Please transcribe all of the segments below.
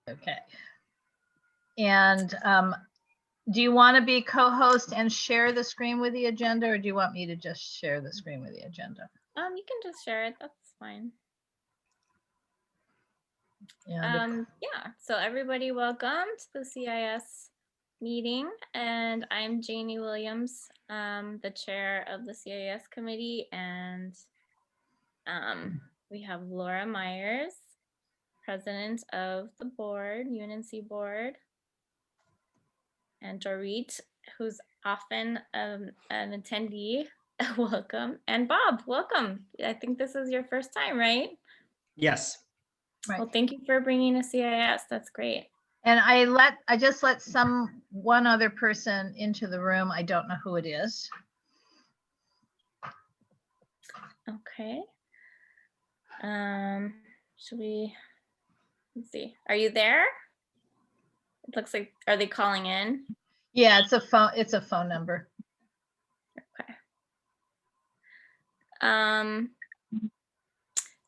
Okay. And do you want to be co-host and share the screen with the agenda, or do you want me to just share the screen with the agenda? You can just share it. That's fine. And yeah, so everybody welcome to the CIS meeting, and I'm Janie Williams, the chair of the CIS committee, and we have Laura Myers, president of the board, UNNC board, and Dorit, who's often an attendee. Welcome. And Bob, welcome. I think this is your first time, right? Yes. right. Well, thank you for bringing a CIS. That's great. And I just let one other person into the room. I don't know who it is. Okay. Should we, let's see, are you there? It looks like, are they calling in? Yeah, it's a phone number. Okay.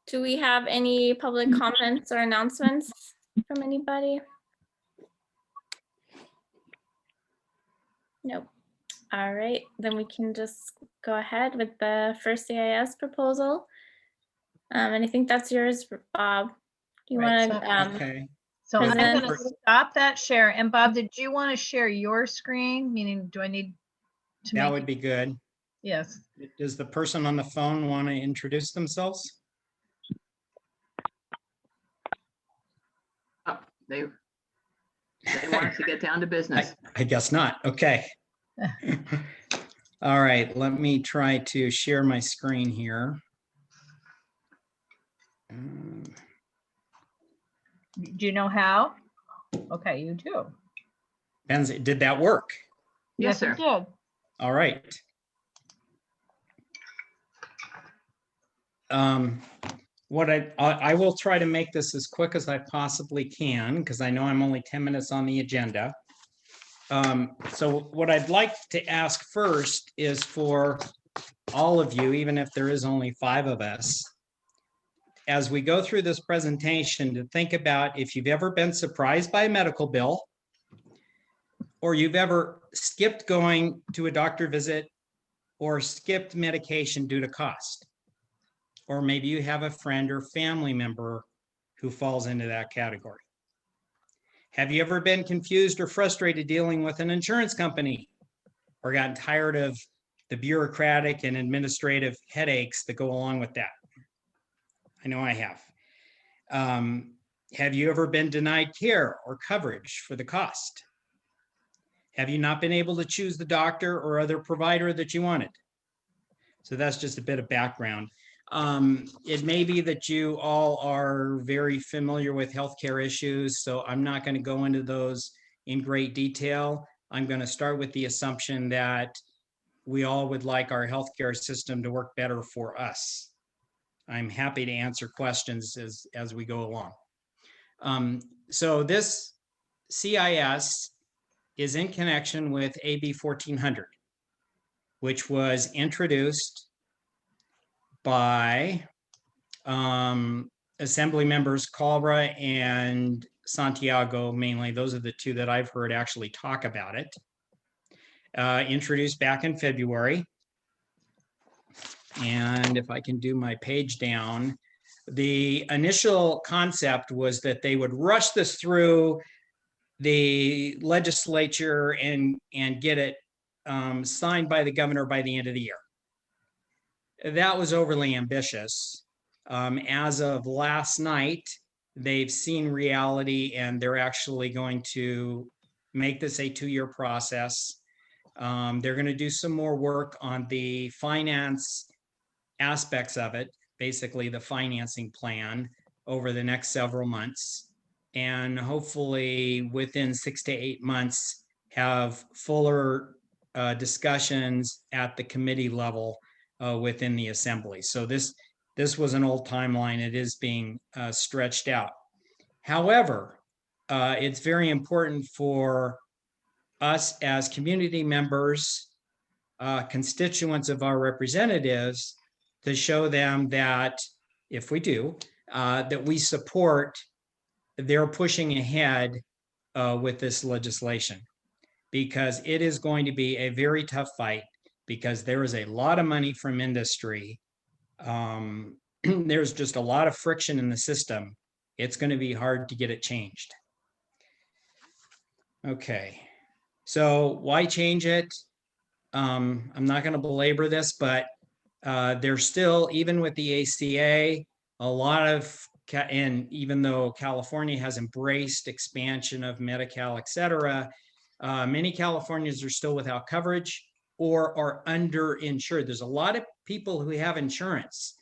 Do we have any public comments or announcements from anybody? Nope. All right, then we can just go ahead with the first CIS proposal. And I think that's yours, Bob. Do you Right, want to? Okay. So I'm present- going to stop that share. And Bob, did you want to share your screen? Meaning, do I need to That make would be good. Yes. Does the person on the phone want to introduce themselves? Oh, they want us to get down to business. I guess not. Okay. All right, let me try to share my screen here. Do you know how? Okay, you do. Benzie, did that work? Yes, sir. It did. All right. What I will try to make this as quick as I possibly can, because I know I'm only 10 minutes on the agenda. So what I'd like to ask first is for all of you, even if there is only 5 of us, as we go through this presentation, to think about if you've ever been surprised by a medical bill, or you've ever skipped going to a doctor visit, or skipped medication due to cost. Or maybe you have a friend or family member who falls into that category. Have you ever been confused or frustrated dealing with an insurance company, or gotten tired of the bureaucratic and administrative headaches that go along with that? I know I have. Have you ever been denied care or coverage for the cost? Have you not been able to choose the doctor or other provider that you wanted? So that's just a bit of background. It may be that you all are very familiar with healthcare issues, so I'm not going to go into those in great detail. I'm going to start with the assumption that we all would like our healthcare system to work better for us. I'm happy to answer questions as we go along. So this CIS is in connection with AB 1400, which was introduced by Assembly members Calra and Santiago, mainly. Those are the 2 that I've heard actually talk about it. Introduced back in February. And if I can do my page down, the initial concept was that they would rush this through the legislature and get it signed by the governor by the end of the year. That was overly ambitious. As of last night, they've seen reality and they're actually going to make this a 2-year process. They're going to do some more work on the finance aspects of it, basically the financing plan, over the next several months. And hopefully within 6 to 8 months, have fuller discussions at the committee level within the assembly. So this was an old timeline. It is being stretched out. However, it's very important for us as community members, constituents of our representatives, to show them that if we do, that we support they're pushing ahead with this legislation, because it is going to be a very tough fight, because there is a lot of money from industry. There's just a lot of friction in the system. It's going to be hard to get it changed. Okay, so why change it? I'm not going to belabor this, but there's still, even with the ACA, a lot of, and even though California has embraced expansion of Medi-Cal, et cetera, many Californians are still without coverage or are underinsured. There's a lot of people who have insurance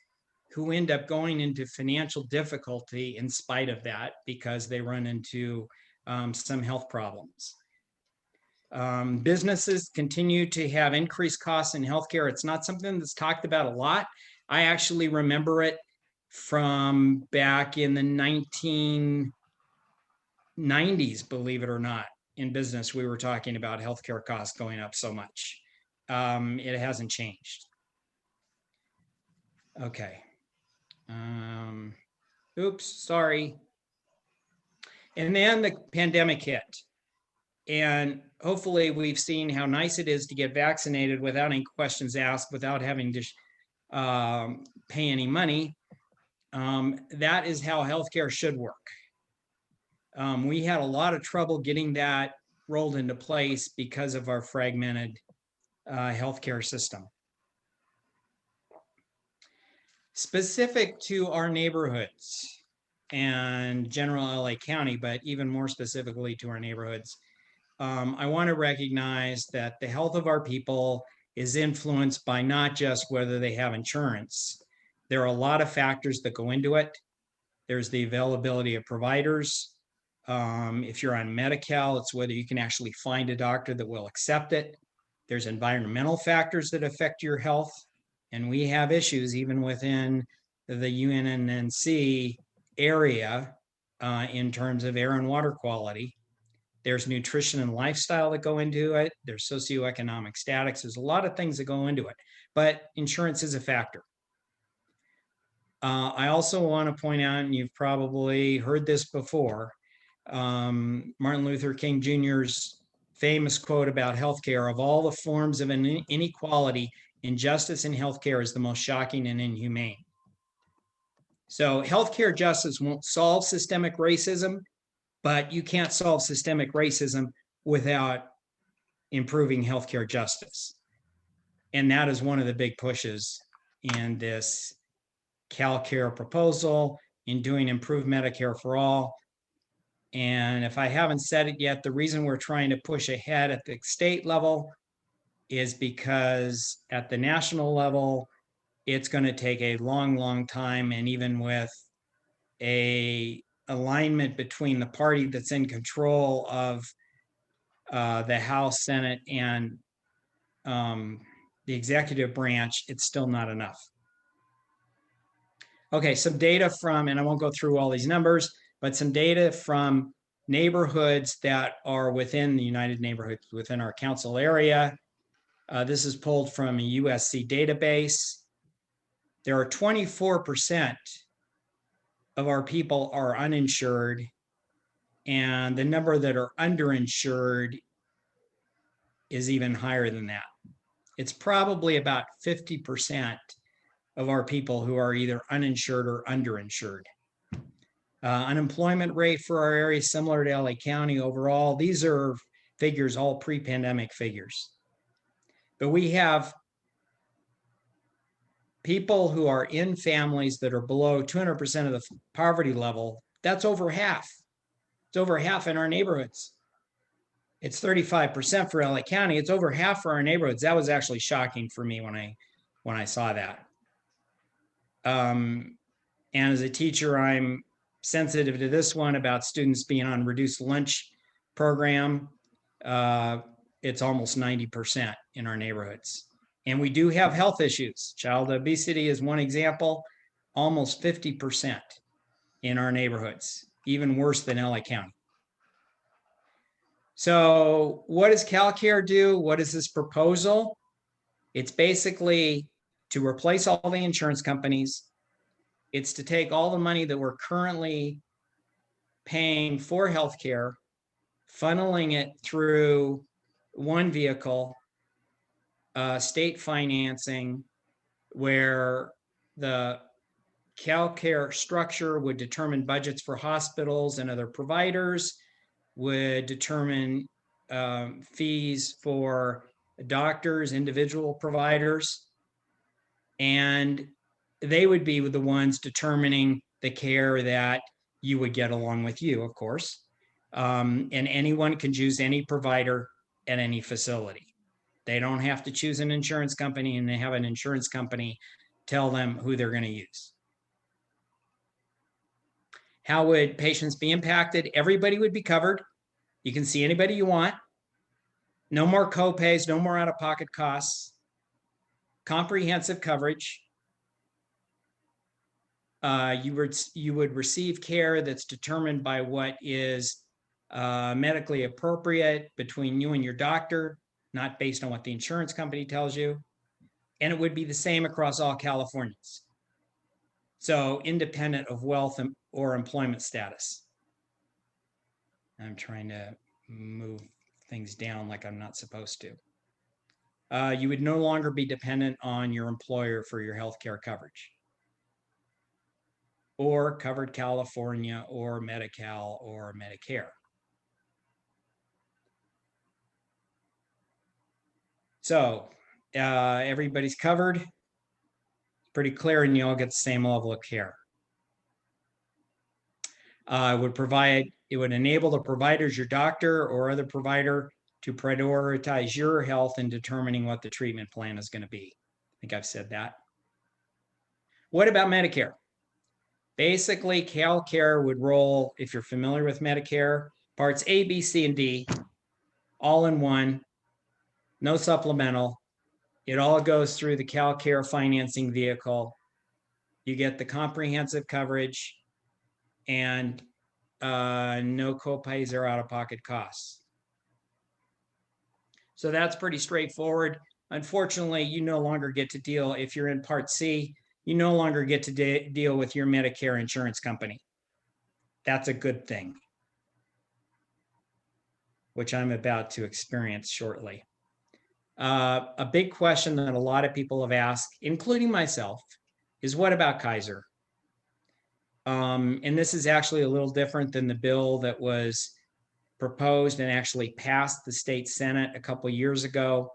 who end up going into financial difficulty in spite of that, because they run into some health problems. Businesses continue to have increased costs in healthcare. It's not something that's talked about a lot. I actually remember it from back in the 1990s, believe it or not. In business, we were talking about healthcare costs going up so much. It hasn't changed. Okay. Oops, sorry. And then the pandemic hit. And hopefully we've seen how nice it is to get vaccinated without any questions asked, without having to pay any money. That is how healthcare should work. We had a lot of trouble getting that rolled into place because of our fragmented healthcare system. Specific to our neighborhoods and general LA County, but even more specifically to our neighborhoods, I want to recognize that the health of our people is influenced by not just whether they have insurance. There are a lot of factors that go into it. There's the availability of providers. If you're on Medi-Cal, it's whether you can actually find a doctor that will accept it. There's environmental factors that affect your health. And we have issues even within the UNNC area in terms of air and water quality. There's nutrition and lifestyle that go into it. There's socioeconomic status. There's a lot of things that go into it, but insurance is a factor. I also want to point out, and you've probably heard this before, Martin Luther King Jr.'s famous quote about healthcare: of all the forms of inequality, injustice in healthcare is the most shocking and inhumane. So healthcare justice won't solve systemic racism, but you can't solve systemic racism without improving healthcare justice. And that is one of the big pushes in this CalCare proposal, in doing improved Medicare for all. And if I haven't said it yet, the reason we're trying to push ahead at the state level is because at the national level, it's going to take a long, long time. And even with a alignment between the party that's in control of the House, Senate, and the executive branch, it's still not enough. Okay, some data from, and I won't go through all these numbers, but some data from neighborhoods that are within the United Neighborhoods within our council area. This is pulled from a USC database. There are 24% of our people are uninsured, and the number that are underinsured is even higher than that. It's probably about 50% of our people who are either uninsured or underinsured. Unemployment rate for our area is similar to LA County overall. These are figures, all pre-pandemic figures. But we have people who are in families that are below 200% of the poverty level. That's over half. It's over half in our neighborhoods. It's 35% for LA County. It's over half for our neighborhoods. That was actually shocking for me when I saw that. And as a teacher, I'm sensitive to this one about students being on reduced lunch program. It's almost 90% in our neighborhoods. And we do have health issues. Child obesity is one example, almost 50% in our neighborhoods, even worse than LA County. So what does CalCare do? What is this proposal? It's basically to replace all the insurance companies. It's to take all the money that we're currently paying for healthcare, funneling it through one vehicle, state financing, where the CalCare structure would determine budgets for hospitals and other providers, would determine fees for doctors, individual providers, and they would be the ones determining the care that you would get along with you, of course. And anyone can choose any provider at any facility. They don't have to choose an insurance company, and they have an insurance company tell them who they're going to use. How would patients be impacted? Everybody would be covered. You can see anybody you want. No more co-pays, no more out-of-pocket costs. Comprehensive coverage. You would receive care that's determined by what is medically appropriate between you and your doctor, not based on what the insurance company tells you. And it would be the same across all Californians. So independent of wealth or employment status. I'm trying to move things down like I'm not supposed to. You would no longer be dependent on your employer for your healthcare coverage, or Covered California, or Medi-Cal, or Medicare. So everybody's covered. Pretty clear, and you all get the same level of care. It would enable the providers, your doctor or other provider, to prioritize your health in determining what the treatment plan is going to be. I think I've said that. What about Medicare? Basically, CalCare would roll, if you're familiar with Medicare, parts A, B, C, and D, all in one, no supplemental. It all goes through the CalCare financing vehicle. You get the comprehensive coverage and no copays or out-of-pocket costs. So that's pretty straightforward. Unfortunately, you no longer get to deal, if you're in Part C, you no longer get to deal with your Medicare insurance company. That's a good thing, which I'm about to experience shortly. A big question that a lot of people have asked, including myself, is what about Kaiser? And this is actually a little different than the bill that was proposed and actually passed the state Senate a couple of years ago.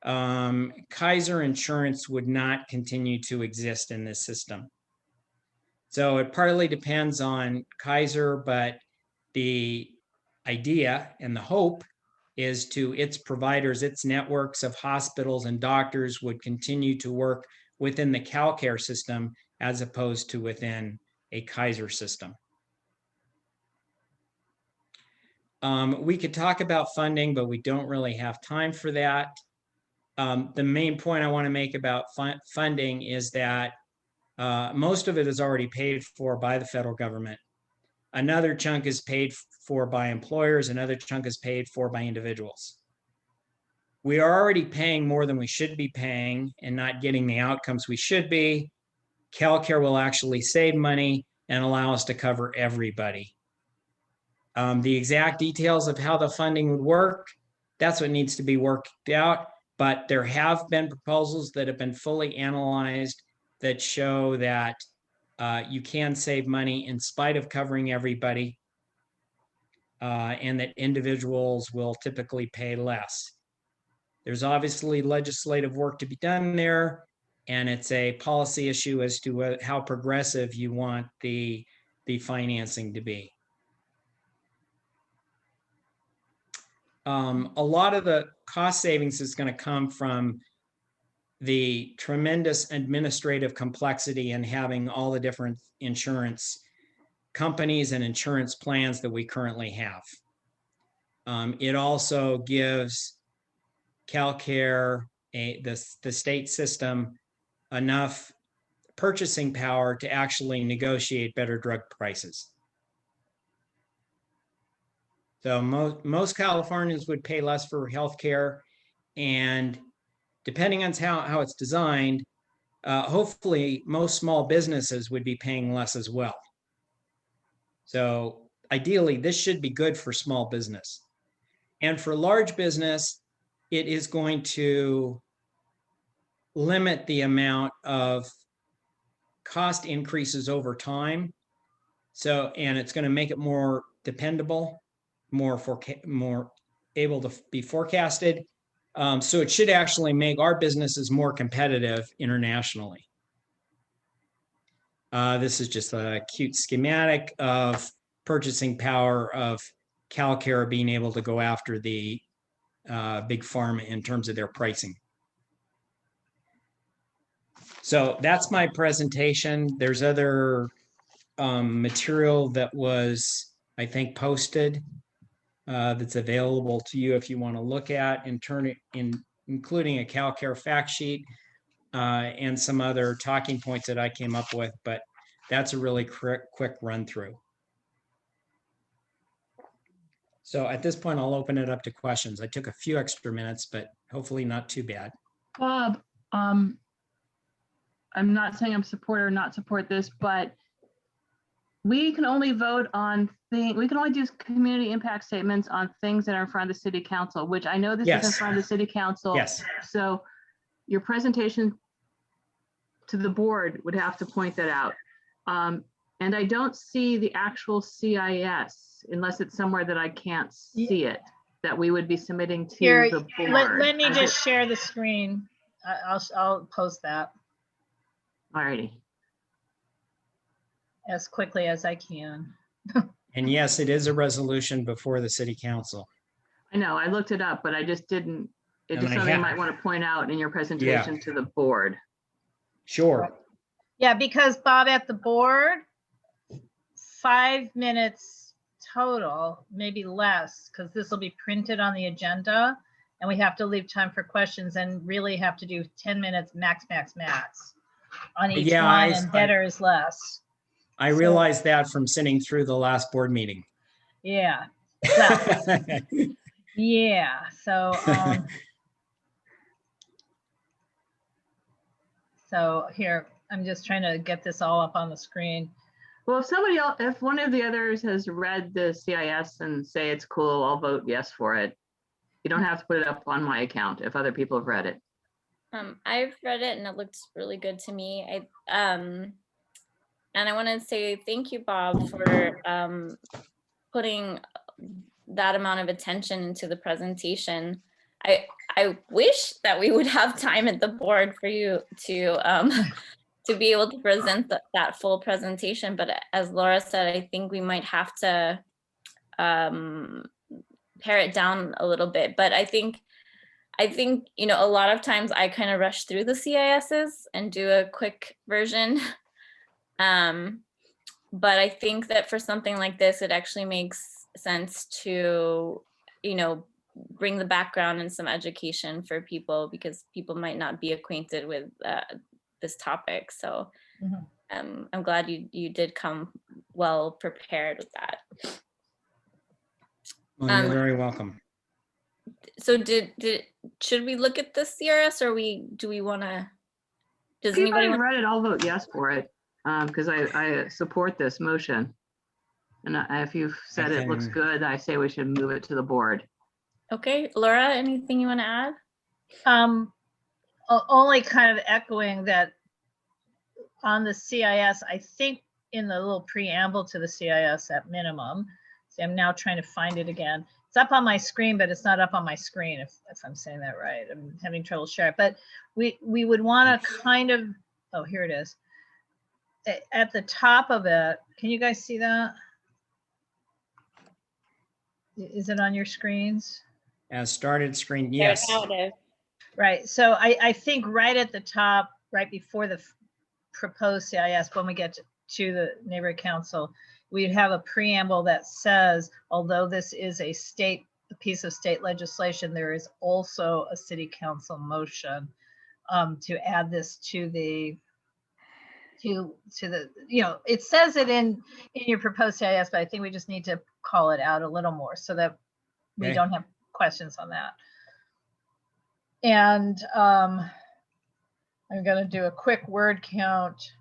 Kaiser Insurance would not continue to exist in this system. So it partly depends on Kaiser, but the idea and the hope is to its providers, its networks of hospitals and doctors would continue to work within the CalCare system as opposed to within a Kaiser system. We could talk about funding, but we don't really have time for that. The main point I want to make about funding is that most of it is already paid for by the federal government. Another chunk is paid for by employers. Another chunk is paid for by individuals. We are already paying more than we should be paying and not getting the outcomes we should be. CalCare will actually save money and allow us to cover everybody. The exact details of how the funding would work, that's what needs to be worked out. But there have been proposals that have been fully analyzed that show that you can save money in spite of covering everybody, and that individuals will typically pay less. There's obviously legislative work to be done there, and it's a policy issue as to how progressive you want the financing to be. A lot of the cost savings is going to come from the tremendous administrative complexity in having all the different insurance companies and insurance plans that we currently have. It also gives CalCare, the state system, enough purchasing power to actually negotiate better drug prices. So most Californians would pay less for healthcare, and depending on how it's designed, hopefully most small businesses would be paying less as well. So ideally, this should be good for small business. And for large business, it is going to limit the amount of cost increases over time. So, and it's going to make it more dependable, more able to be forecasted. So it should actually make our businesses more competitive internationally. This is just a cute schematic of purchasing power of CalCare being able to go after the big pharma in terms of their pricing. So that's my presentation. There's other material that was, I think, posted that's available to you if you want to look at and turn it in, including a CalCare fact sheet and some other talking points that I came up with, but that's a really quick run through. So at this point, I'll open it up to questions. I took a few extra minutes, but hopefully not too bad. Bob, I'm not saying I'm support or not support this, but we can only vote on things, we can only do community impact statements on things that are in front of the city council, which I know this is in Yes. front of the city council. Yes. So your presentation to the board would have to point that out. And I don't see the actual CIS unless it's somewhere that I can't see it, that we would be submitting to Here, the board. let me just share the screen. I'll post that Alrighty. as quickly as I can. And yes, it is a resolution before the city council. I know, I looked it up, but I just didn't, it's And just I something you have- might want to point out in your presentation to the board. Sure. Yeah, because Bob, at the board, 5 minutes total, maybe less, because this will be printed on the agenda and we have to leave time for questions and really have to do 10 minutes max on each Yeah, one, and better is less. I realized that from sitting through the last board meeting. Yeah. Well, yeah. So here, I'm just trying to get this all up on the screen. Well, if somebody else, if one of the others has read the CIS and say it's cool, I'll vote yes for it. You don't have to put it up on my account if other people have read it. I've read it and it looks really good to me. And I want to say thank you, Bob, for putting that amount of attention into the presentation. I wish that we would have time at the board for you to be able to present that full presentation. But as Laura said, I think we might have to pare it down a little bit. But I think, you know, a lot of times I kind of rush through the CISs and do a quick version. But I think that for something like this, it actually makes sense to, you know, bring the background and some education for people, because people might not be acquainted with this topic. So I'm glad you did come well prepared with that. Well, you're very welcome. So should we look at the CRS, or do we want to? Does If you've anybody already want? read it, I'll vote yes for it because I support this motion. And if you've said it looks good, I say we should move it to the board. Okay, Laura, anything you want to add? Only kind of echoing that on the CIS, I think in the little preamble to the CIS at minimum. See, I'm now trying to find it again. It's up on my screen, but it's not up on my screen, if I'm saying that right. I'm having trouble sharing, but we would want to kind of, oh, here it is. At the top of it, can you guys see that? Is it on your screens? As started screen, yes. Right. So I think right at the top, right before the proposed CIS, when we get to the neighborhood council, we'd have a preamble that says, although this is a piece of state legislation, there is also a city council motion to add this to the, you know, it says it in your proposed CIS, but I think we just need to call it out a little more so that we don't have questions on that. And I'm going to do a quick word count.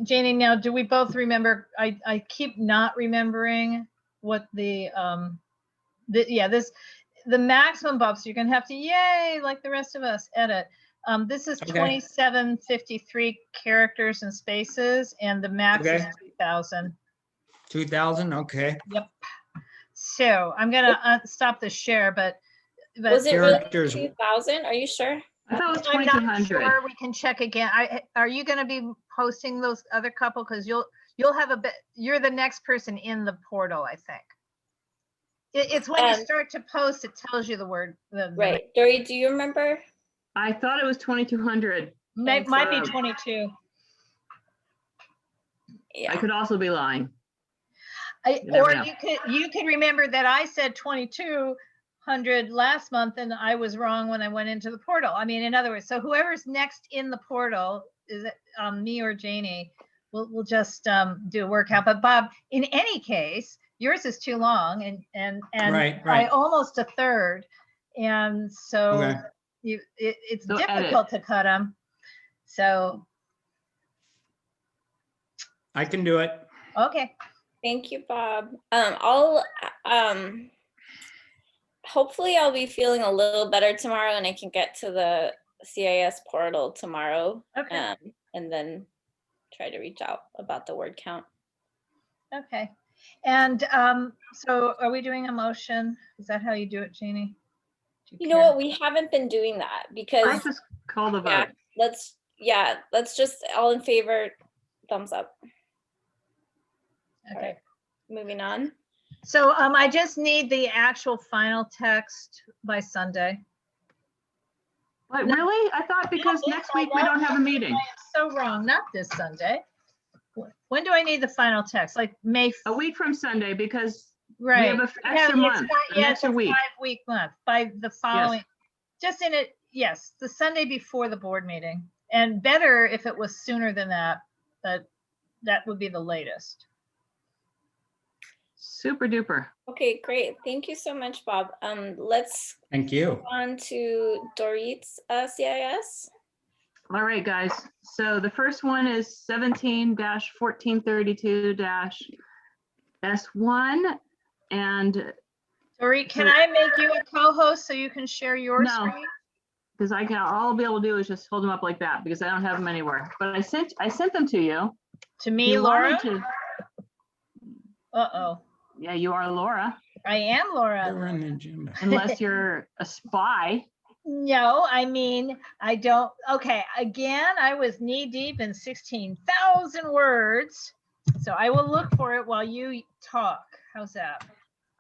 Janie, now, do we both remember? I keep not remembering what the maximum bumps, you're gonna have to, yay, like the rest of us, edit. This is Okay. 2753 characters and spaces, and the max is Okay. 2000. 2000, okay. Yep. So I'm gonna stop the share, but Was it really Characters. 2,000? Are you sure? I thought it was I'm not 2,200. sure. We can check again. Are you going to be posting those other couple? Because you'll have a bit. You're the next person in the portal, I think. It's when you start to post, it tells you the word. Right. Dory, do you remember? I thought it was 2,200. Might be 22. Yeah. I could also be lying. Or never know. you could remember that I said 2,200 last month, and I was wrong when I went into the portal. I mean, in other words, so whoever's next in the portal, is it me or Janie? We'll just do a workout. But Bob, in any case, yours is too long, and Right. by almost a third, and so Okay. it's So difficult to cut them. So I can do it. okay. Thank you, Bob. Hopefully I'll be feeling a little better tomorrow and I can get to the CIS portal tomorrow. Okay. And then try to reach out about the word count. Okay. And so are we doing a motion? Is that how you do it, Janie? You know what? We haven't been doing that I because just call the vote. let's just all in favor, thumbs up. Okay. Moving on. So I just need the actual final text by Sunday. But really? I thought because next week we don't have a meeting. I am so wrong. Not this Sunday. When do I need the final text? Like May? A week from Sunday because Right. we have an extra month, an extra week. 5-week month by the following. Just in it. Yes, the Sunday before the board meeting, and better if it was sooner than that. But that would be the latest. Super duper. Okay, great. Thank you so much, Bob. Let's Thank you. move on to Dorit's CIS. All right, guys. So the first one is 17-1432-S1. And Dorit, can I make you a co-host so you can share your No. screen? because all I'll be able to do is just hold them up like that because I don't have them anywhere. But I sent them to you. To me, You Laura? wanted to- Uh-oh. Yeah, you are Laura, I am Laura. They're on the agenda. unless you're a spy. No, I mean, I don't. Okay, again, I was knee deep in 16,000 words. So I will look for it while you talk. How's that?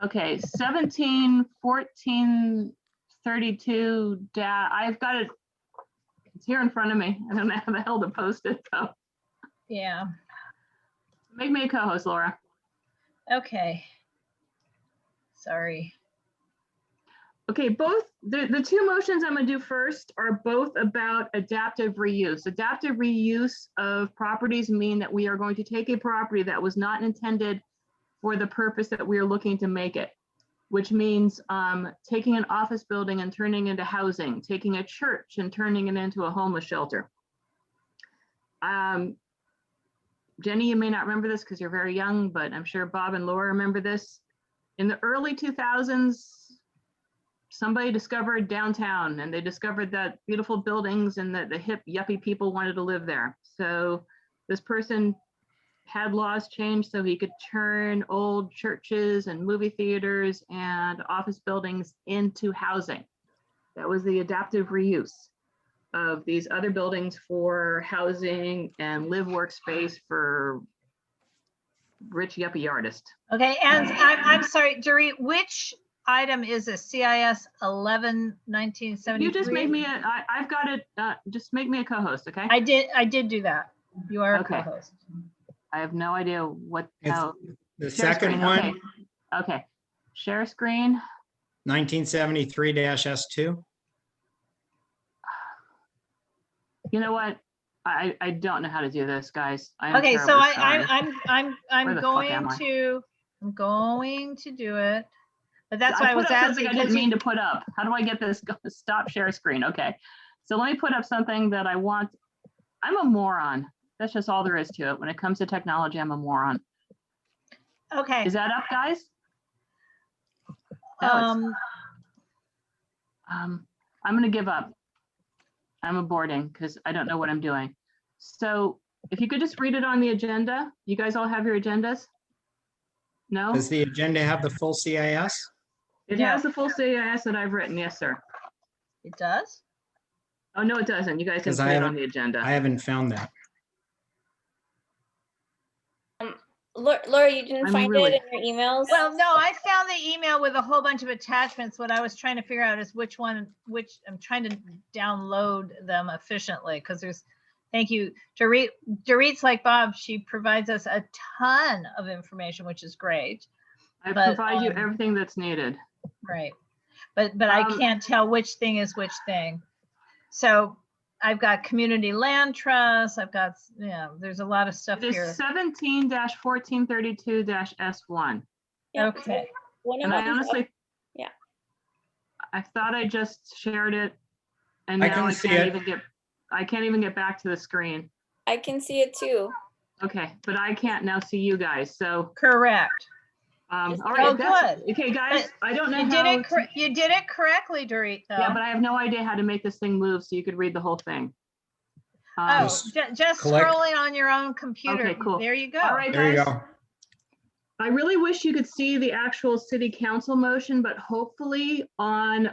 Okay, 17-1432. I've got it. It's here in front of me. I don't know how the hell to post it though. Yeah. Make me a co-host, Laura. Okay. Sorry. Okay, both the two motions I'm gonna do first are both about adaptive reuse. Adaptive reuse of properties mean that we are going to take a property that was not intended for the purpose that we are looking to make it, which means taking an office building and turning into housing, taking a church and turning it into a homeless shelter. Jenny, you may not remember this because you're very young, but I'm sure Bob and Laura remember this. In the early 2000s, somebody discovered downtown and they discovered that beautiful buildings and that the hip yuppie people wanted to live there. So this person had laws changed so he could turn old churches and movie theaters and office buildings into housing. That was the adaptive reuse of these other buildings for housing and live workspace for rich yuppie artists. Okay, and I'm sorry, Dorit, which item is a CIS 11-1973? You just make me I've got it, just make me a co-host, okay? I did do that. You are a Okay. co-host. I have no idea what, It's how. the Share second screen, one, Okay, share screen. 1973-S2. You know what? I don't know how to do this, guys. I am Okay, so terribly sorry. I'm Where the fuck am I'm going to do it. But that's why I put was up something asking. I didn't mean to put up. How do I get this? Stop share screen. Okay. So let me put up something that I want. I'm a moron. That's just all there is to it. When it comes to technology, I'm a moron. Okay. Is that up, guys? No, it's- I'm gonna give up. I'm aborting because I don't know what I'm doing. So if you could just read it on the agenda. You guys all have your agendas? No? Does the agenda have the full CIS? It Yeah. has the full CIS that I've written. Yes, sir. It does? Oh, no, it doesn't. You guys didn't 'Cause I put it on haven't- the agenda. I haven't found that. Laura, you didn't I'm find really- it in your emails? Well, no, I found the email with a whole bunch of attachments. What I was trying to figure out is which I'm trying to download them efficiently because thank you. Dorit's like Bob, she provides us a ton of information, which is great. I but, provide you everything that's needed. Right. But I can't tell which thing is which thing. So I've got community land trust. I've got, there's a lot of stuff It here. is 17-1432-S1. Yeah, Okay. one of And I them- honestly. Yeah. I thought I just shared it. And I now can I see can't it. even get back to the screen. I can see it too. Okay, but I can't now see you guys. So, Correct. all Oh, right. good. Okay, guys, I don't know You how. you did it correctly, Dorit, though. Yeah, but I have no idea how to make this thing move so you could read the whole thing. Oh, Just just collect- scrolling on your own computer. Okay, cool. There you go. All right, There you guys. go. I really wish you could see the actual city council motion, but hopefully on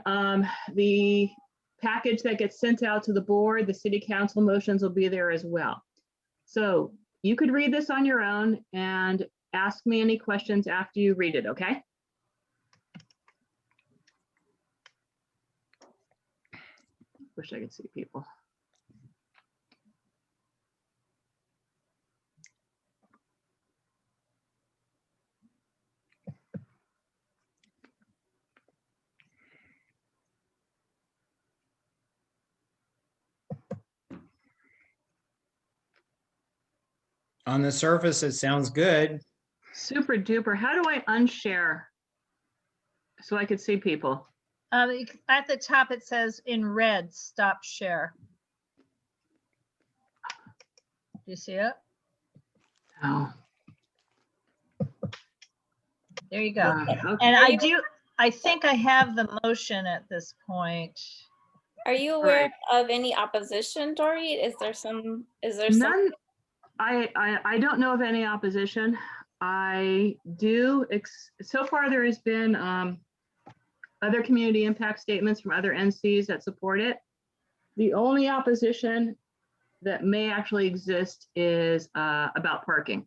the package that gets sent out to the board, the city council motions will be there as well. So you could read this on your own and ask me any questions after you read it, okay? Wish I could see people. On the surface, it sounds good. Super duper. How do I unshare so I could see people? At the top, it says in red, stop share. Do you see it? Oh. There you go. Okay. And I think I have the motion at this point. Are you aware of any opposition, Dorit? Is there some? None. I don't know of any opposition. I do. So far, there has been other community impact statements from other NCs that support it. The only opposition that may actually exist is about parking.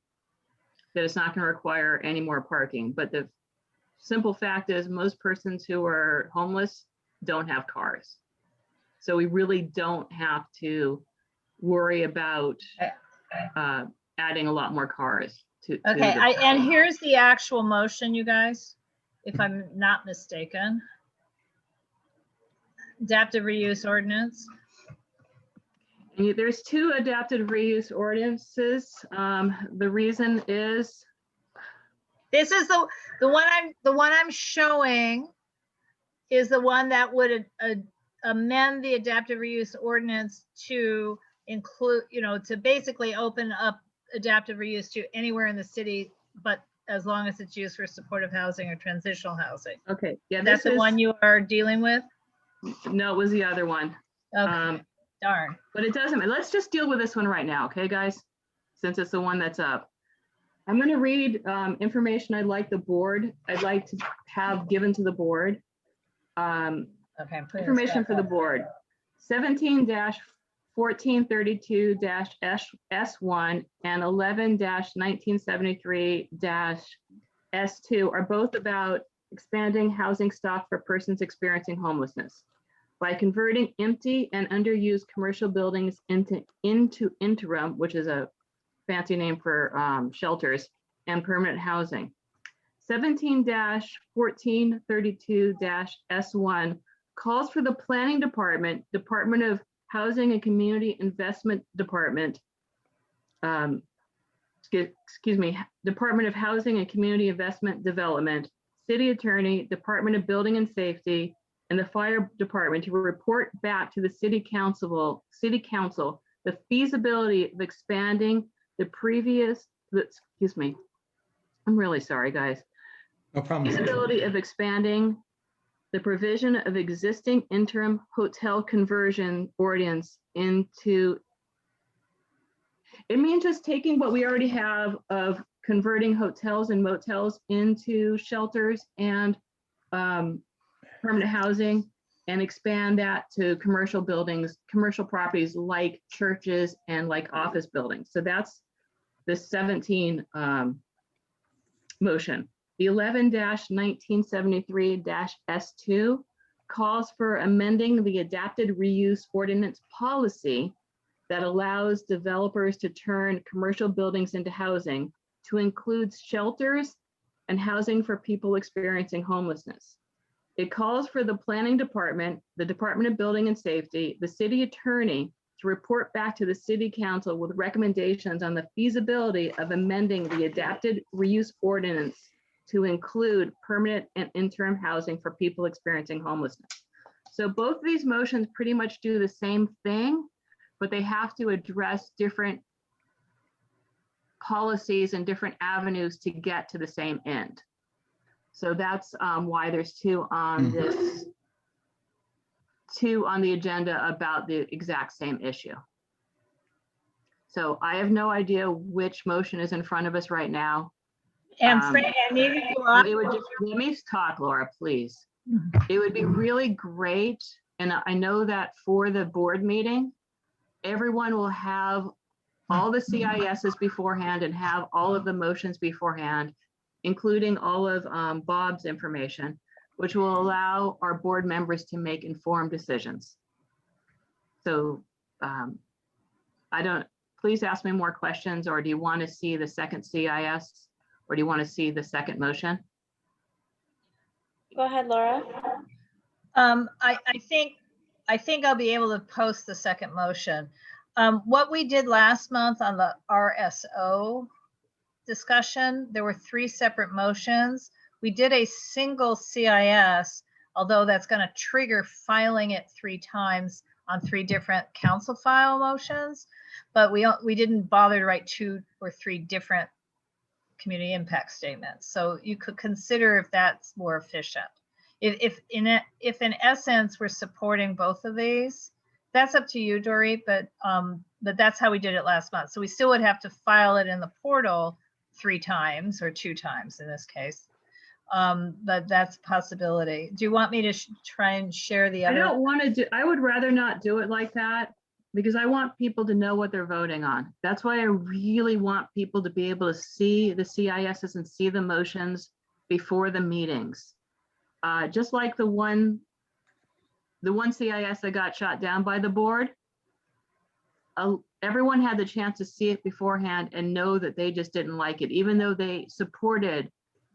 That it's not going to require any more parking. But the simple fact is most persons who are homeless don't have cars. So we really don't have to worry about adding a lot more cars to Okay, the- and here's the actual motion, you guys, if I'm not mistaken. Adaptive reuse ordinance. And there's two adaptive reuse ordinances. The reason is, This is the one I'm showing is the one that would amend the adaptive reuse ordinance to include, to basically open up adaptive reuse to anywhere in the city, but as long as it's used for supportive housing or transitional housing. okay, yeah, That's this the is, one you are dealing with? no, it was the other one. Okay, darn. But it doesn't, let's just deal with this one right now, okay, guys? Since it's the one that's up. I'm gonna read information I'd like to have given to the board. Okay, I'm putting this Information back for the up. board. 17-1432-S1 and 11-1973-S2 are both about expanding housing stock for persons experiencing homelessness by converting empty and underused commercial buildings into interim, which is a fancy name for shelters, and permanent housing. 17-1432-S1 calls for the Planning Department, Department of Housing and Community Investment Department, Department of Housing and Community Investment Development, City Attorney, Department of Building and Safety, and the Fire Department to report back to the City Council the feasibility of expanding the previous, excuse me, I'm really sorry, guys. No problem. Feasibility of expanding the provision of existing interim hotel conversion ordinance into, it means just taking what we already have of converting hotels and motels into shelters and permanent housing, and expand that to commercial buildings, commercial properties like churches and like office buildings. So that's the 17 motion. The 11-1973-S2 calls for amending the adapted reuse ordinance policy that allows developers to turn commercial buildings into housing to include shelters and housing for people experiencing homelessness. It calls for the planning department, the Department of Building and Safety, the city attorney to report back to the city council with recommendations on the feasibility of amending the adapted reuse ordinance to include permanent and interim housing for people experiencing homelessness. So both of these motions pretty much do the same thing, but they have to address different policies and different avenues to get to the same end. So that's why there's two on this, two on the agenda about the exact same issue. So I have no idea which motion is in front of us right now. And Fran, and even It would just, let me talk, Laura, please. It would be really great, and I know that for the board meeting, everyone will have all the CISs beforehand and have all of the motions beforehand, including all of Bob's information, which will allow our board members to make informed decisions. So please ask me more questions, or do you want to see the second CIS, or do you want to see the second motion? Go ahead, Laura. I think I'll be able to post the second motion. What we did last month on the RSO discussion, there were 3 separate motions. We did a single CIS, although that's going to trigger filing it 3 times on 3 different council file motions, but we didn't bother to write 2 or 3 different community impact statements. So you could consider if that's more efficient. If in essence we're supporting both of these, that's up to you, Dorit, but that's how we did it last month. So we still would have to file it in the portal 3 times or 2 times in this case. But that's a possibility. Do you want me to try and share the other? I don't want to do, I would rather not do it like that, because I want people to know what they're voting on. That's why I really want people to be able to see the CISs and see the motions before the meetings. Just like the one CIS that got shot down by the board, everyone had the chance to see it beforehand and know that they just didn't like it, even though they supported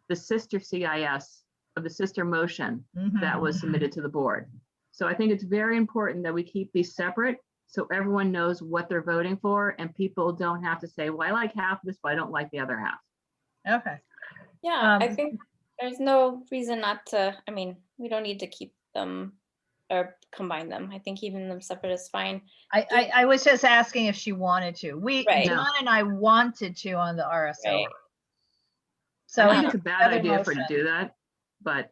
the sister CIS of the sister motion that was submitted to the board. So I think it's very important that we keep these separate so everyone knows what they're voting for, and people don't have to say, well, I like half of this, but I don't like the other half. Okay. Yeah, I think there's no reason not to, I mean, we don't need to keep them or combine them. I think keeping them separate is fine. I was just asking if she wanted to. Right. John and I wanted to on the RSO. Right. So I think it's a bad other idea for her to motion. do that, but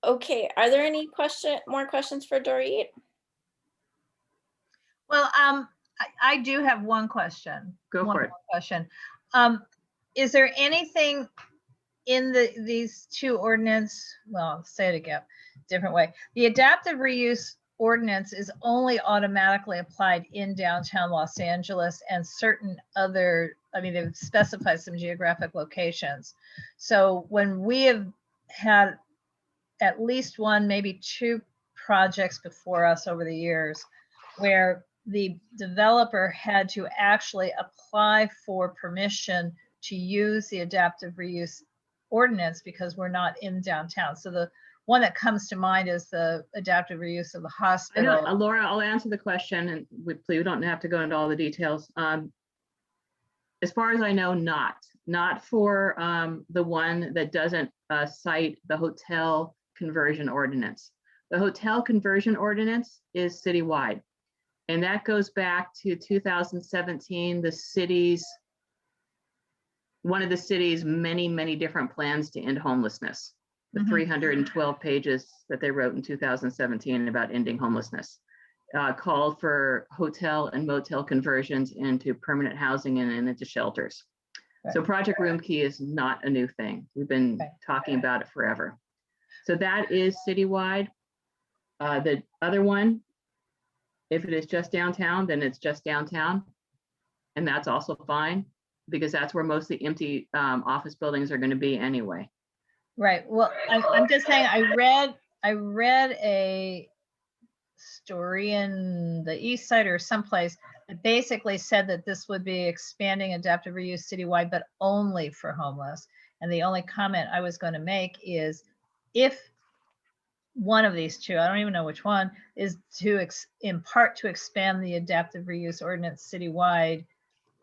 Okay, are there any more questions for Dorit? Well, I do have one question. Go for it. More question. Is there anything in these 2 ordinance? Well, I'll say it again, different way. The adaptive reuse ordinance is only automatically applied in downtown Los Angeles and certain other, I mean, they've specified some geographic locations. So when we have had at least 1, maybe 2 projects before us over the years where the developer had to actually apply for permission to use the adaptive reuse ordinance because we're not in downtown. So the one that comes to mind is the adaptive reuse of the I hospital. know, Laura, I'll answer the question, and we don't have to go into all the details. As far as I know, not for the one that doesn't cite the hotel conversion ordinance. The hotel conversion ordinance is citywide. And that goes back to 2017, one of the city's many, many different plans to end homelessness. The Mhm. 312 pages that they wrote in 2017 about ending homelessness called for hotel and motel conversions into permanent housing and into shelters. So Project Room Key is not a new thing. We've been talking about it forever. So that is citywide. The other one, if it is just downtown, then it's just downtown. And that's also fine, because that's where most of the empty office buildings are going to be anyway. Right. Well, I'm just saying, I read a story in the East Side or someplace that basically said that this would be expanding adaptive reuse citywide, but only for homeless. And the only comment I was going to make is, if one of these two, I don't even know which one, is to in part to expand the adaptive reuse ordinance citywide.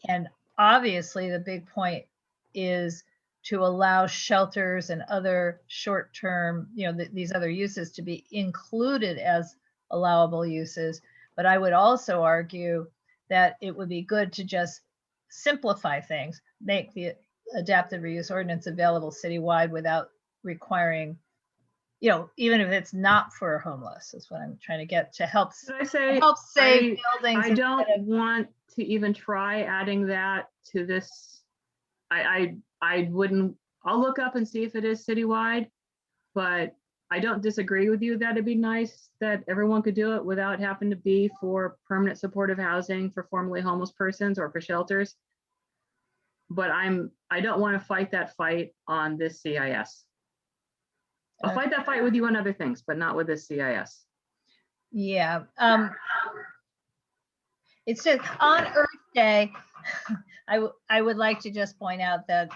And obviously the big point is to allow shelters and other short-term, these other uses to be included as allowable uses. But I would also argue that it would be good to just simplify things, make the adaptive reuse ordinance available citywide without requiring, even if it's not for homeless, is what I'm trying to get to help save buildings. I don't want to even try adding that to this. I wouldn't, I'll look up and see if it is citywide, but I don't disagree with you that it'd be nice that everyone could do it without having to be for permanent supportive housing for formerly homeless persons or for shelters. But I don't want to fight that fight on this CIS. I'll fight that fight with you on other things, but not with this CIS. Yeah. It's just on Earth Day, I would like to just point out that,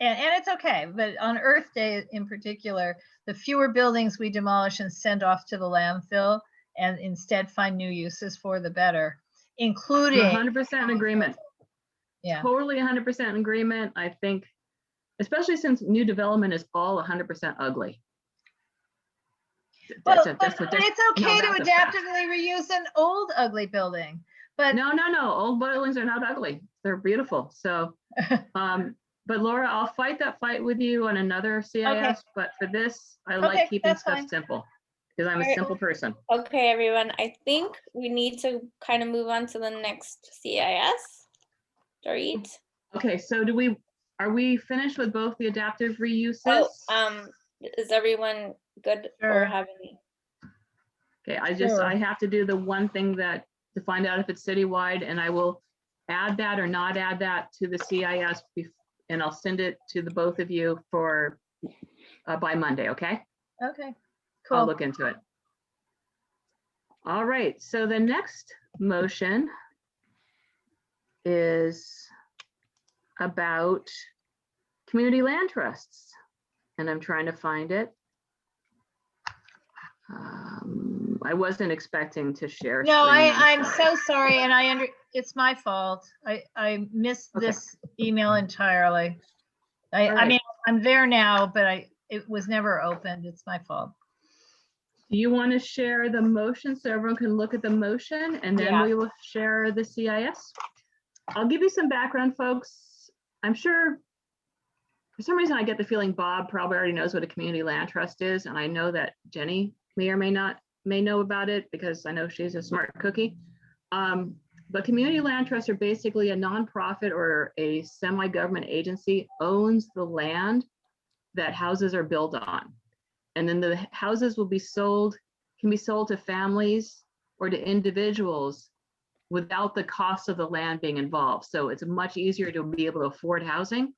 and it's okay, but on Earth Day in particular, the fewer buildings we demolish and send off to the landfill and instead find new uses for, the better, including 100% in agreement. Yeah. Totally 100% in agreement. I think, especially since new development is all 100% ugly. Well, but it's okay to adaptively reuse an old ugly building. But no, old buildings are not ugly. They're beautiful. So, but Laura, I'll fight that fight with you on another CIS. Okay. But for this, I like keeping stuff simple because I'm a simple person. Okay, everyone. I think we need to kind of move on to the next CIS. Dorit? Okay, so are we finished with both the adaptive reuses? Oh, is everyone good or have any? Okay, I have to do the one thing to find out if it's citywide, and I will add that or not add that to the CIS, and I'll send it to the both of you for by Monday, okay? Okay, cool. I'll look into it. All right, so the next motion is about community land trusts, and I'm trying to find it. I wasn't expecting to share. No, I'm so sorry, and it's my fault. I missed this email entirely. I mean, I'm there now, but it was never opened. It's my fault. Do you want to share the motion so everyone can look at the motion, and then we will share the CIS? I'll give you some background, folks. I'm sure for some reason I get the feeling Bob probably already knows what a community land trust is, and I know that Jenny may or may know about it because I know she's a smart cookie. But community land trusts are basically a nonprofit or a semi-government agency owns the land that houses are built on. And then the houses can be sold to families or to individuals without the cost of the land being involved. So it's much easier to be able to afford housing.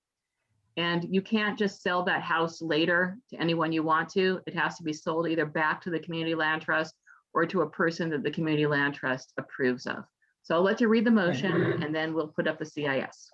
And you can't just sell that house later to anyone you want to. It has to be sold either back to the community land trust or to a person that the community land trust approves of. So I'll let you read the motion and then we'll put up the CIS.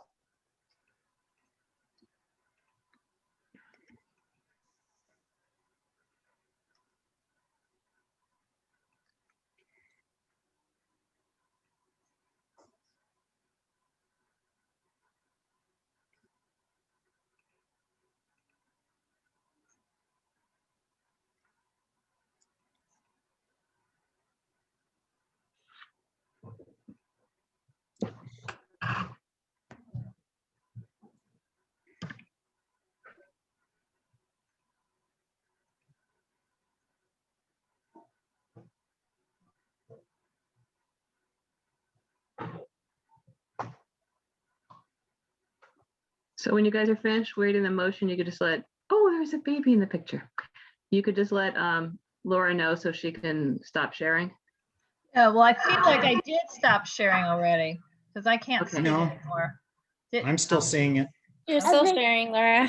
So when you guys are finished reading the motion, you could just let, oh, there's a baby in the picture. You could just let Laura know so she can stop sharing. Yeah, well, I feel like I did stop sharing already because I can't Okay. see it No. anymore. I'm still seeing it. You're still sharing, Laura.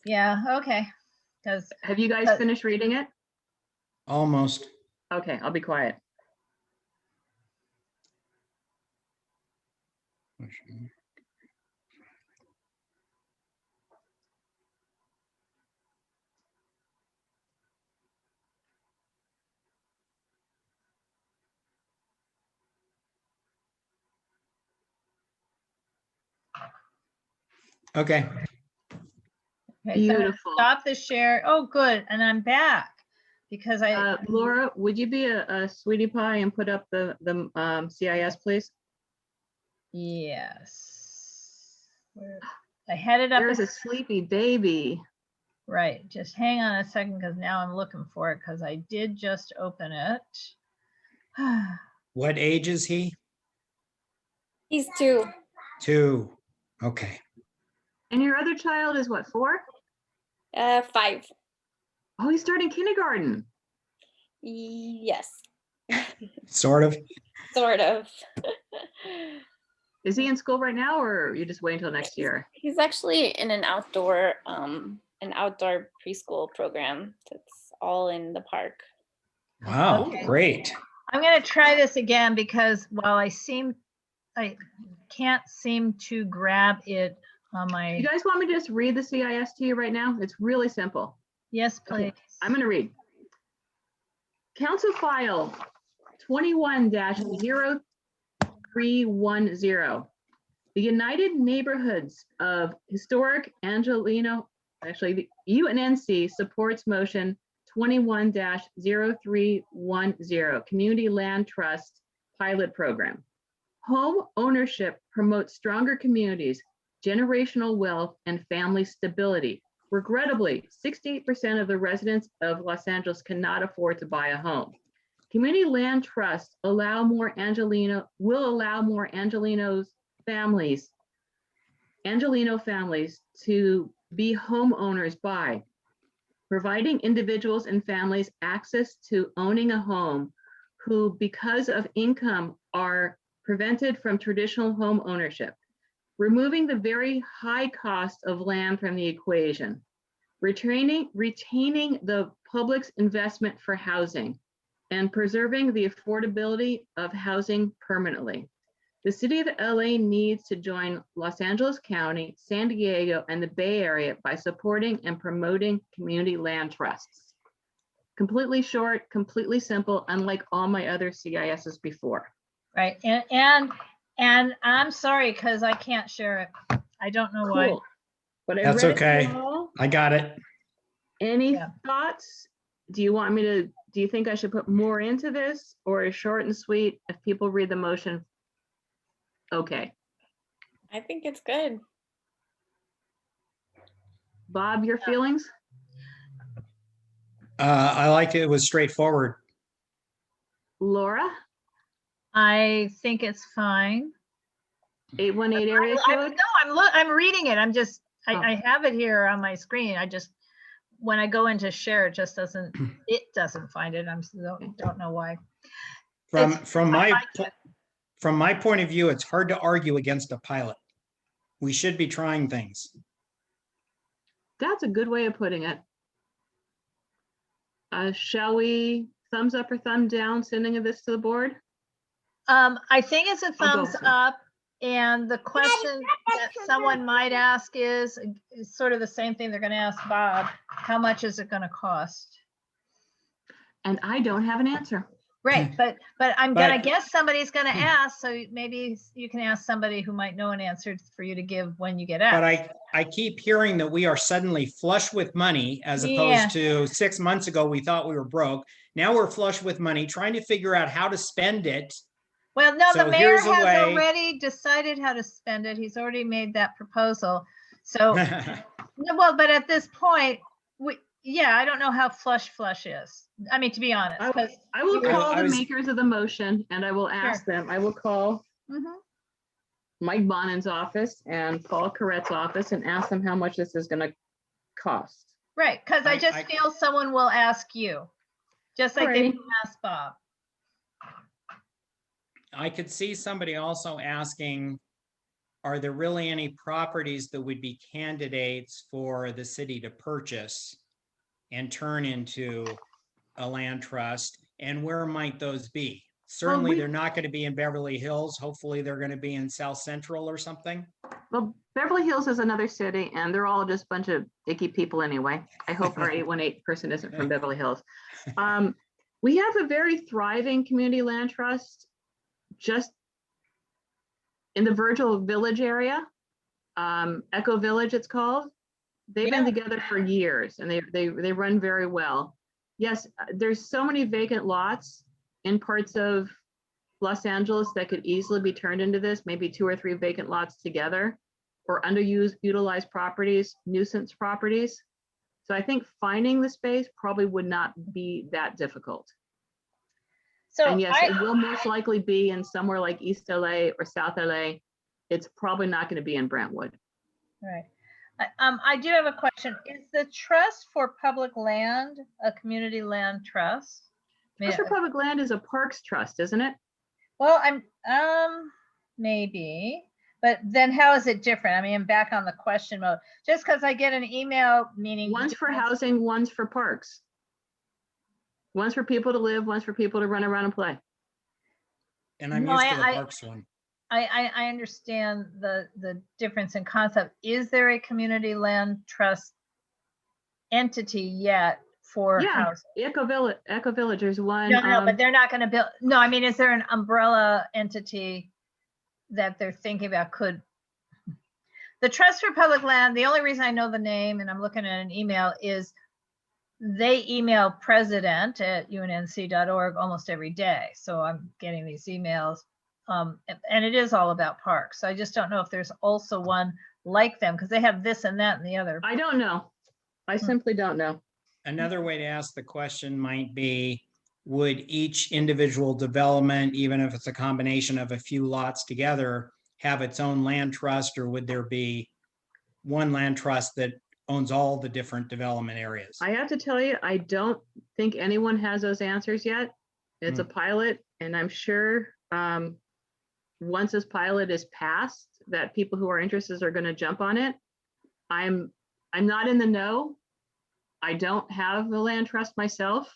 Yeah, okay. Because, Have you guys finished reading it? Almost. Okay, I'll be quiet. Okay. Beautiful. stop the share. Oh, good. And I'm back because Laura, would you be a sweetie pie and put up the CIS, please? Yes. I had it up. There's a sleepy baby. Right. Just hang on a second because now I'm looking for it because I did just open it. What age is he? He's 2. 2. Okay. And your other child is what, 4? 5. Oh, he's starting kindergarten. Yes, Sort of. sort of. Is he in school right now, or you just wait until next year? He's actually in an outdoor preschool program that's all in the park. Wow. Okay. Great. I'm going to try this again because while I can't seem to grab it on my. You guys want me to just read the CIS to you right now? It's really simple. Yes, please. Okay, I'm going to read. Council File 21-0310. The United Neighborhoods of Historic Angelino, actually, the UNNC supports motion 21-0310, Community Land Trust Pilot Program. Home ownership promotes stronger communities, generational wealth, and family stability. Regrettably, 68% of the residents of Los Angeles cannot afford to buy a home. Community land trusts will allow more Angelino families to be homeowners by providing individuals and families access to owning a home who, because of income, are prevented from traditional home ownership, removing the very high cost of land from the equation, retaining the public's investment for housing, and preserving the affordability of housing permanently. The city of LA needs to join Los Angeles County, San Diego, and the Bay Area by supporting and promoting community land trusts. Completely short, completely simple, unlike all my other CISs before. Right. And I'm sorry because I can't share it. I don't know why. Cool. But I That's read it okay. all. I got it. Any thoughts? Do you think I should put more into this, or is short and sweet? If people read the motion, okay. I think it's good. Bob, your feelings? I liked it. It was straightforward. Laura, I think it's fine. 818 area code? I'm reading it. Oh. I have it here on my screen. When I go into share, it just doesn't find it. Don't know why. From my point of view, it's hard to argue against a pilot. We should be trying things. That's a good way of putting it. Shall we thumbs up or thumb down sending this to the board? I think it's a thumbs for it. up. And the question that someone might ask is sort of the same thing they're going to ask Bob. How much is it going to cost? And I don't have an answer. Right, but I'm gonna guess somebody's gonna ask, so maybe you can ask somebody who might know an answer for you to give when you get asked. But I keep hearing that we are suddenly flush with money as opposed to 6 months ago, we thought we were broke. Now we're flush with money, trying to figure out how to spend it. Well, no, So the mayor here's a has way- already decided how to spend it. He's already made that proposal. So, well, but at this point, I don't know how flush is. I mean, to be honest. I will call I the was- makers of the motion and I will ask them. I will call. Mhm. Mike Bonin's office and Paul Corrett's office and ask them how much this is gonna cost. Right, because I just I- feel someone will ask you, just like they Alrighty. asked Bob. I could see somebody also asking, are there really any properties that would be candidates for the city to purchase and turn into a land trust? And where might those be? Certainly, we- they're not going to be in Beverly Hills. Hopefully, they're going to be in South Central or something. Well, Beverly Hills is another city and they're all just a bunch of icky people anyway. I hope our 818 person isn't from Beverly Hills. We have a very thriving community land trust just in the Virgil Village area. Echo Village, it's called. They've been Yeah. together for years and they run very well. Yes, there's so many vacant lots in parts of Los Angeles that could easily be turned into this, maybe 2 or 3 vacant lots together, or underused, utilized properties, nuisance properties. So I think finding the space probably would not be that difficult. So And yes, I, it will most likely be in somewhere like East LA or South LA. It's probably not going to be in Brentwood. right. I do have a question. Is the trust for public land a community land trust? I mean, Trust for Public Land is a parks trust, isn't it? well, maybe, but then how is it different? I mean, I'm back on the question mode. Just because I get an email meaning. One's for housing, one's for parks. One's for people to live, one's for people to run around and play. And I'm No, used to the I- parks one. I understand the difference in concept. Is there a community land trust entity yet for Yeah, housing? Echo Village, there's one. No, but they're not going to build. No, I mean, is there an umbrella entity that they're thinking about? Could the Trust for Public Land? The only reason I know the name, and I'm looking at an email, is they email president@unnc.org almost every day. So I'm getting these emails, and it is all about parks. So I just don't know if there's also one like them because they have this and that and the other. I don't know. I simply don't know. Another way to ask the question might be, would each individual development, even if it's a combination of a few lots together, have its own land trust, or would there be one land trust that owns all the different development areas? I have to tell you, I don't think anyone has those answers yet. It's a pilot, and I'm sure once this pilot is passed, that people who are interested are going to jump on it. I'm not in the know. I don't have the land trust myself.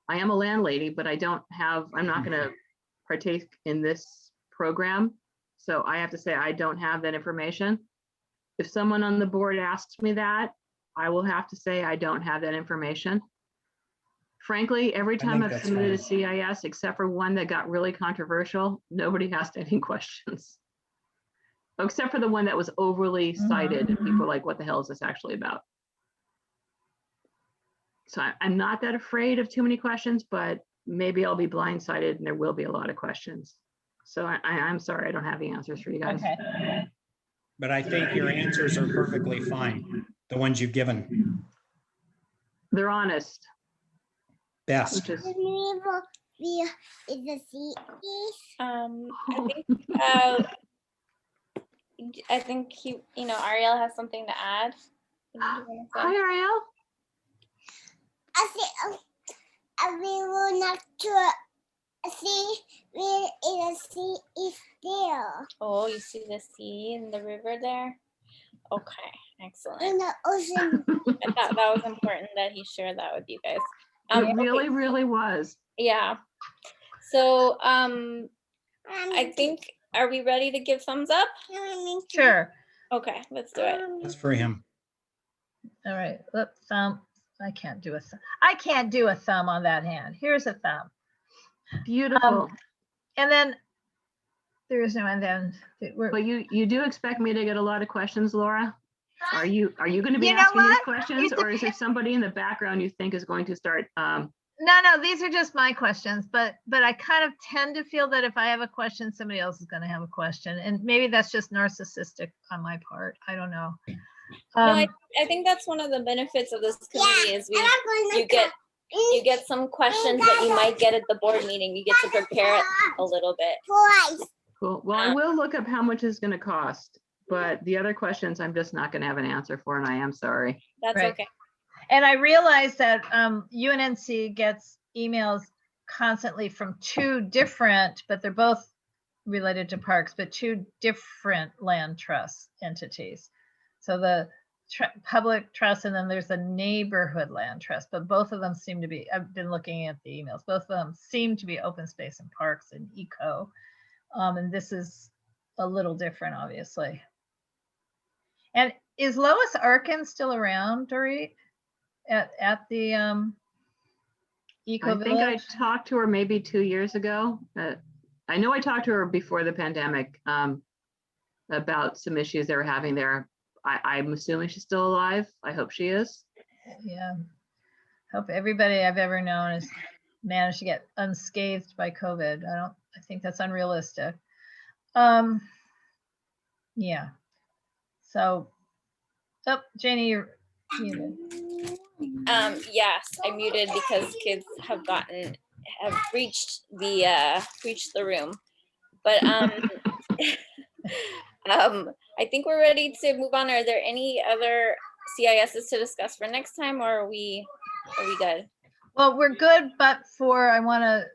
I am a landlady, but I'm not going to partake in this program. So I have to say, I don't have that information. If someone on the board asks me that, I will have to say I don't have that information. Frankly, every time think I've that's submitted a fine. CIS, except for one that got really controversial, nobody asked any questions. Except for the one that was overly cited, and people were like, what the hell is this actually about? So I'm not that afraid of too many questions, but maybe I'll be blindsided and there will be a lot of questions. So I'm sorry, I don't have the answers for you guys. Okay. But I think your answers are perfectly fine, the ones you've given. They're honest, Best. which is, I think Ariel has something to add. hi Ariel. We will not to see where the sea is there. Oh, you see the sea and the river there? Okay, excellent. In the ocean. I thought that was important that he shared that with you guys. It Okay, really, really was. yeah. So I think, are we ready to give thumbs up? Sure. Okay, let's do it. That's for him. All right. Look, thumb. I can't do a thumb on that hand. Here's a thumb. Beautiful. And then there is no, and then But you do expect me to get a lot of questions, Laura? Are you going to be You know asking these what? questions, It or is there somebody in the background you think is going to start? No, these are just my questions, but I kind of tend to feel that if I have a question, somebody else is going to have a question. And maybe that's just narcissistic on my part. I don't know. No, I think that's one of the benefits of this committee is you get some questions that you might get at the board meeting. You get to prepare it a little bit. Cool. Well, I will look up how much it's going to cost, but the other questions I'm just not going to have an answer for, and I am sorry. That's Right. okay. And I realize that UNNC gets emails constantly from two different, but they're both related to parks, but two different land trust entities. So the public trust, and then there's the neighborhood land trust, but both of them seem to be, I've been looking at the emails, both of them seem to be open space and parks and eco. And this is a little different, obviously. And is Lois Arkin still around, Dorit, at the Eco I think I Village? talked to her maybe 2 years ago. I know I talked to her before the pandemic about some issues they were having there. I'm assuming she's still alive. I hope she is. Yeah. Hope everybody I've ever known has managed to get unscathed by COVID. I think that's unrealistic. Yeah. So, oh, Janie, you're muted. Yes, I muted because kids have reached the room. But I think we're ready to move on. Are there any other CISs to discuss for next time, or are we good? Well, we're good, but I want to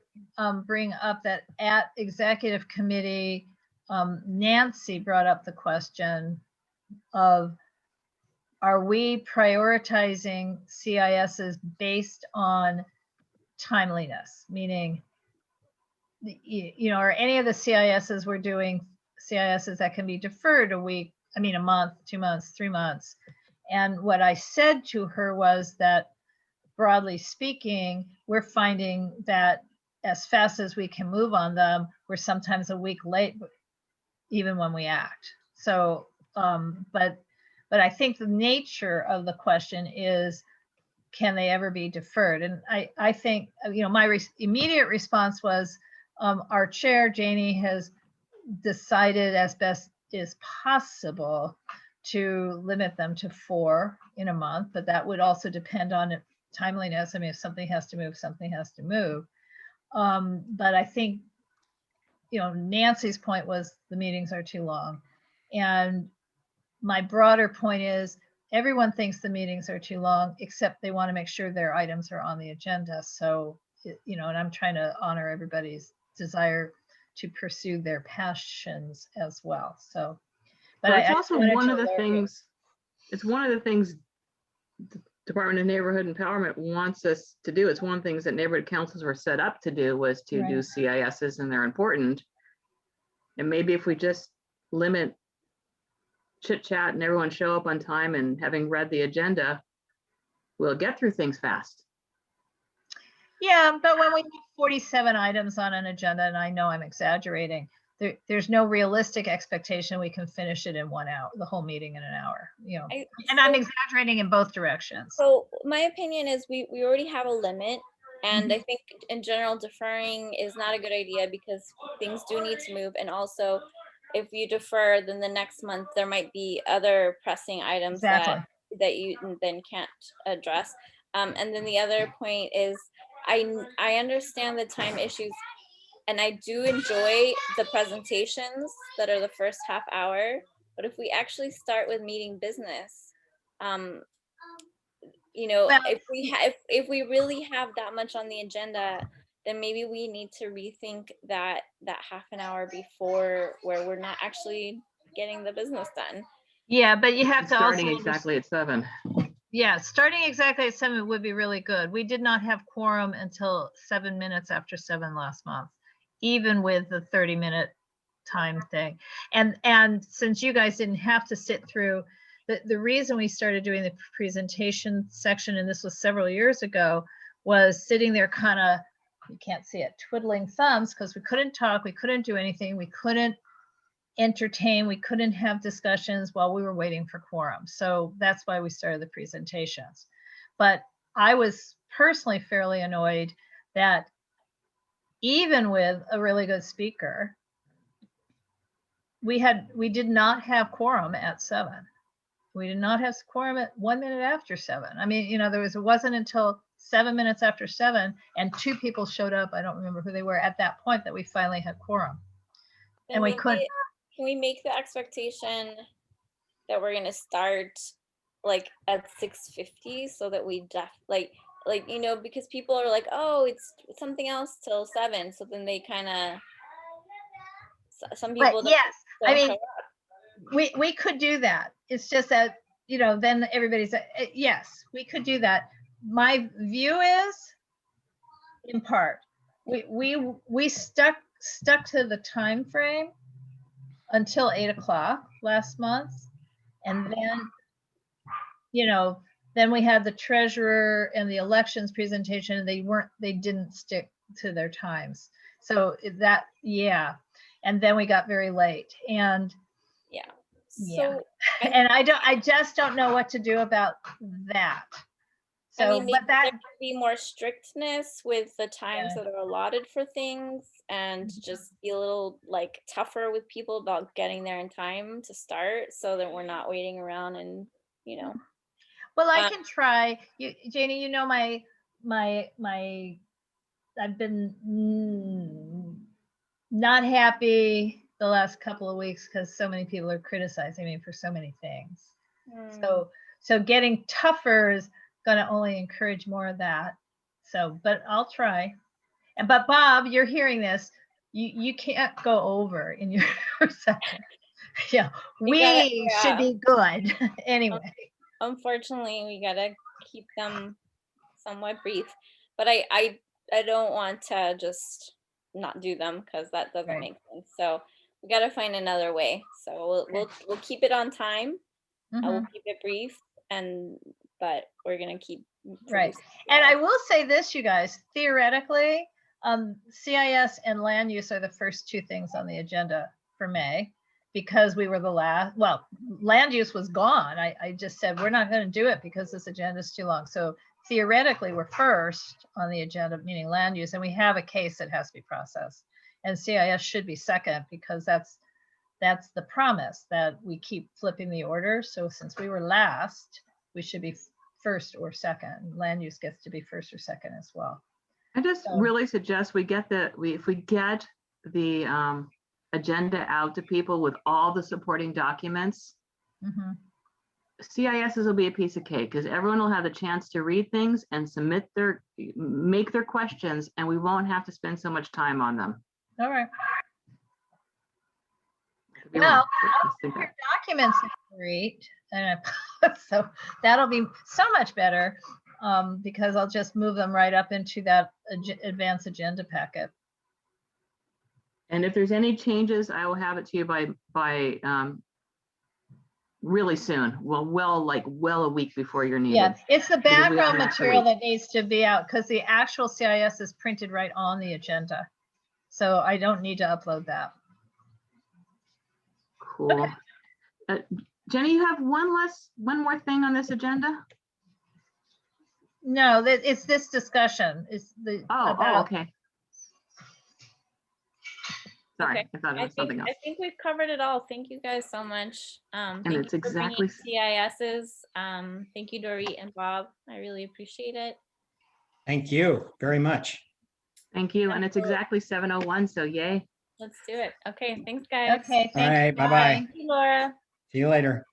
bring up that at executive committee, Nancy brought up the question of, are we prioritizing CISs based on timeliness? Meaning, are any of the CISs we're doing CISs that can be deferred a month, 2 months, 3 months? And what I said to her was that, broadly speaking, we're finding that as fast as we can move on them, we're sometimes a week late, even when we act. So, but I think the nature of the question is, can they ever be deferred? And I think, my immediate response was, our chair, Janie, has decided as best as possible to limit them to 4 in a month, but that would also depend on timeliness. I mean, if something has to move, something has to move. But I think, Nancy's point was the meetings are too long. And my broader point is, everyone thinks the meetings are too long, except they want to make sure their items are on the agenda. So, and I'm trying to honor everybody's desire to pursue their passions as well. So, but it's also one of the things. you. It's one of the things the Department of Neighborhood Empowerment wants us to do. It's one of the things that neighborhood councils were set up to do, was to do CISs, and they're important. And maybe if we just limit chit chat and everyone show up on time and having read the agenda, we'll get through things fast. Yeah, but when we have 47 items on an agenda, and I know I'm exaggerating, there's no realistic expectation we can finish it in 1 hour, the whole meeting in an hour, and I'm exaggerating in both directions. So my opinion is we already have a limit, and I think in general deferring is not a good idea because things do need to move. And also, if you defer, then the next month there might be other pressing items that you then can't address. And then the other point is, I understand the time issues, and I do enjoy the presentations that are the first half hour. But if we actually start with meeting business, if we really have that much on the agenda, then maybe we need to rethink that half an hour before, where we're not actually getting the business done. Yeah, but you have to starting exactly at 7. Yeah, starting exactly at 7 would be really good. We did not have quorum until 7 minutes after 7 last month, even with the 30-minute time thing. And since you guys didn't have to sit through, the reason we started doing the presentation section, and this was several years ago, was sitting there kind of, you can't see it, twiddling thumbs, because we couldn't talk, we couldn't do anything, we couldn't entertain, we couldn't have discussions while we were waiting for quorum. So that's why we started the presentations. But I was personally fairly annoyed that even with a really good speaker, we did not have quorum at 7. We did not have quorum at 1 minute after 7. I mean, it wasn't until 7 minutes after 7 and 2 people showed up, I don't remember who they were at that point, that we finally had quorum. And we could, Can we make the expectation that we're gonna start like at 6:50 so that we like, you know, because people are like, oh, it's something else till 7. So then they kind of, some but people don't yes, I mean, show up. we could do that. It's just that, you know, then everybody's, yes, we could do that. My view is, in part, we stuck to the time frame until 8 o'clock last month. And then, you know, then we had the treasurer and the elections presentation. They didn't stick to their times. So that, yeah. And then we got very late, and Yeah. yeah. So And I just don't know what to do about that. So, I mean, maybe but that, there could be more strictness with the times Yeah. that are allotted for things, and just be a little like tougher with people about getting there in time to start, so that we're not waiting around and, you know. well, I can try. Janie, you know, I've been not happy the last couple of weeks because so many people are criticizing me for so many things. So getting tougher is going to only encourage more of that. So, but I'll try. But Bob, you're hearing this. You can't go over in your second. Yeah, we should be good anyway. Unfortunately, we gotta keep them somewhat brief, but I don't want to just not do them, because that doesn't Right. make sense. So we gotta find another way. So we'll keep it on time. I will Mhm. keep it brief, but we're gonna keep Right. producing And I together. will say this, you guys, theoretically, CIS and land use are the first two things on the agenda for May, because we were the last, well, land use was gone. I just said, we're not going to do it because this agenda is too long. So theoretically, we're first on the agenda, meaning land use, and we have a case that has to be processed. And CIS should be second, because that's the promise, that we keep flipping the order. So since we were last, we should be first or second. Land use gets to be first or second as well. I just So- really suggest if we get the agenda out to people with all the supporting documents, Mhm. CISs will be a piece of cake, because everyone will have the chance to read things and make their questions, and we won't have to spend so much time on them. All right. Could be Well, wrong, but just think your that. documents are great. And so that'll be so much better, because I'll just move them right up into that advanced agenda packet. And if there's any changes, I will have it to you by really soon. Well, a week before you're needed. Yeah, it's the Because we background have an extra material week. that needs to be out, because the actual CIS is printed right on the agenda. So I don't need to upload that. Cool. Jenny, you have one more thing on this agenda? No, it's this discussion. It's the Oh, okay. Sorry, Okay. I thought it was something else. I think we've covered it all. Thank you guys so much. Thank you it's for bringing exactly- CISs. Thank you, Dorit and Bob. I really appreciate it. Thank you very much. Thank you. And it's Absolutely. exactly 7:01, so yay. Let's do it. Okay, thanks, guys. Okay, All thank you. right, bye-bye. Thank you, Laura. See you later.